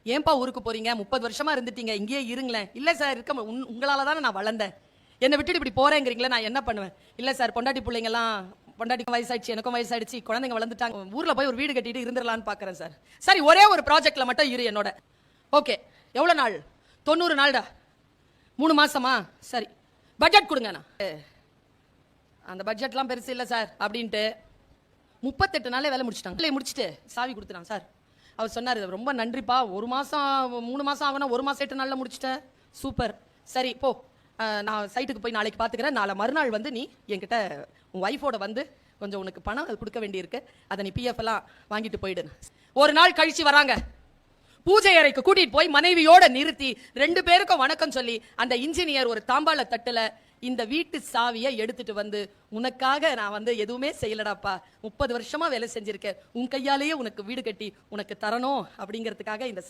ஏன்பா ஊருக்கு போறீங்க? 30 வருஷமா இருந்துட்டீங்க, இங்கேயே இருங்களேன். இல்ல சார் இருக்க உங்களால தானே நான் வளர்ந்தேன். என்னை விட்டுட்டு இப்படி போறேங்கிறீங்களே, நான் என்ன பண்ணுவேன்? இல்ல சார் பொண்டாட்டி பிள்ளைங்கலாம் பொண்டாட்டிக்கும் வயசாயிடுச்சு, எனக்கும் வயசாயிடுச்சு, குழந்தைங்க வளர்ந்துட்டாங்க, ஊர்ல போய் ஒரு வீடு கட்டிட்டு இருந்துடலான்னு பாக்குறேன் சார். சரி ஒரே ஒரு ப்ராஜெக்ட்ல மட்டும் இரு என்னோட. ஓகே எவ்வளவு நாள்? 90 நாள்டா. 3 மாசமா? சரி பட்ஜெட் கொடுங்க. அந்த பட்ஜெட்லாம் பெருசு இல்லை சார் அப்படின்ட்டு 38 நாளே வேலை முடிச்சிட்டாங்க. முடிச்சுட்டு சாவி கொடுத்துட்டான் சார். அவர் சொன்னார் ரொம்ப நன்றிப்பா, 1 மாதம் 3 மாதம் ஆகணும், 1 மாதம் 8 நாளில் முடிச்சிட்டேன், சூப்பர். சரி போ, நான் சைட்டுக்கு போய் நாளைக்கு பார்த்துக்கிறேன். நாளை மறுநாள் வந்து நீ என்கிட்ட உன் ஒய்ஃபோட வந்து கொஞ்சம் உனக்கு பணம் கொடுக்க வேண்டியிருக்கு, அதை நீ பிஎஃப் எல்லாம் வாங்கிட்டு போயிடு. ஒரு நாள் கழிச்சு வராங்க, பூஜை அறைக்கு கூட்டிட்டு போய் மனைவியோட நிறுத்தி 2 பேருக்கும் வணக்கம் சொல்லி அந்த இன்ஜினியர் ஒரு தாம்பாள தட்டுல இந்த வீட்டு சாவியை எடுத்துட்டு வந்து, உனக்காக நான் வந்து எதுவுமே செய்யலடாப்பா, 30 வருஷமா வேலை செஞ்சிருக்கேன், உன் கையாலேயே உனக்கு வீடு கட்டி உனக்கு தரணும் அப்படிங்கிறதுக்காக இந்த